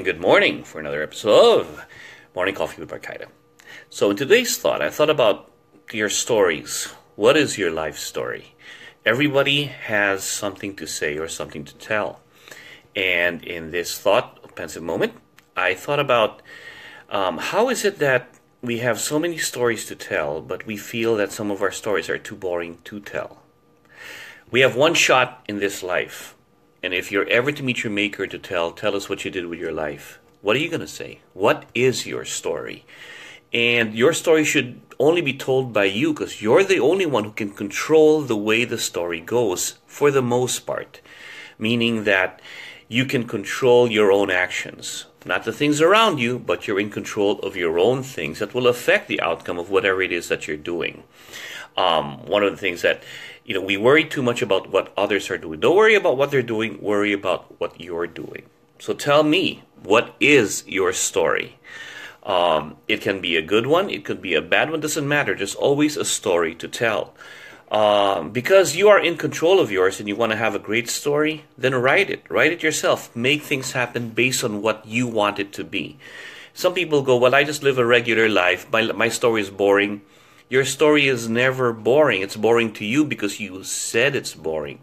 and good morning for another episode of Morning Coffee with Marcaida. So in today's thought, I thought about your stories. What is your life story? Everybody has something to say or something to tell. And in this thought, pensive moment, I thought about how is it that we have so many stories to tell, but we feel that some of our stories are too boring to tell. We have one shot in this life. And if you're ever to meet your maker to tell us what you did with your life. What are you going to say? What is your story? And your story should only be told by you because you're the only one who can control the way the story goes for the most part. Meaning that you can control your own actions. Not the things around you, but you're in control of your own things that will affect the outcome of whatever it is that you're doing. One of the things that, we worry too much about what others are doing. Don't worry about what they're doing, worry about what you're doing. So tell me, what is your story? It can be a good one, it could be a bad one, doesn't matter. There's always a story to tell. Because you are in control of yours and you want to have a great story, then write it yourself. Make things happen based on what you want it to be. Some people go, well, I just live a regular life, my story is boring. Your story is never boring. It's boring to you because you said it's boring.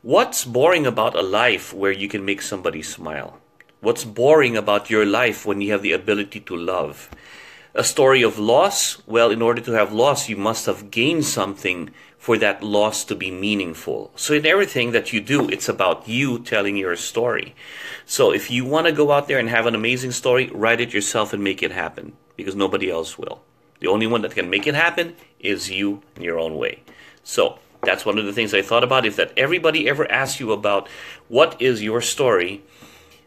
What's boring about a life where you can make somebody smile? What's boring about your life when you have the ability to love? A story of loss? Well, in order to have loss, you must have gained something for that loss to be meaningful. So in everything that you do, it's about you telling your story. So if you want to go out there and have an amazing story, write it yourself and make it happen because nobody else will. The only one that can make it happen is you in your own way. So that's one of the things I thought about. If that everybody ever asks you about what is your story,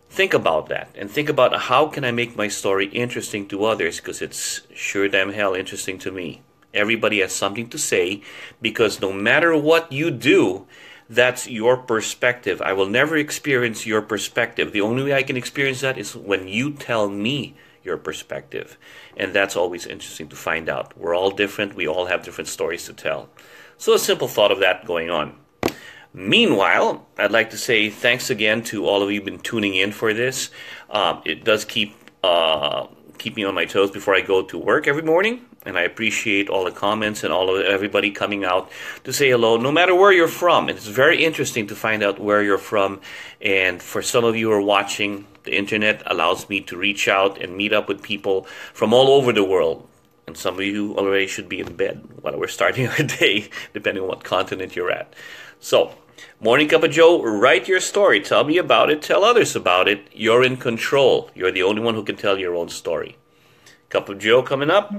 think about that and think about how can I make my story interesting to others, because it's sure damn hell interesting to me. Everybody has something to say because no matter what you do, that's your perspective. I will never experience your perspective. The only way I can experience that is when you tell me your perspective. And that's always interesting to find out. We're all different. We all have different stories to tell. So a simple thought of that going on. Meanwhile, I'd like to say thanks again to all of you who've been tuning in for this. It does keep me on my toes before I go to work every morning. And I appreciate all the comments and everybody coming out to say hello, no matter where you're from. It's very interesting to find out where you're from. And for some of you who are watching, the internet allows me to reach out and meet up with people from all over the world. And some of you already should be in bed while we're starting our day, depending on what continent you're at. So, Morning Cup of Joe, write your story. Tell me about it. Tell others about it. You're in control. You're the only one who can tell your own story. Cup of Joe coming up.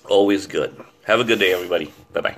Always good. Have a good day, everybody. Bye-bye.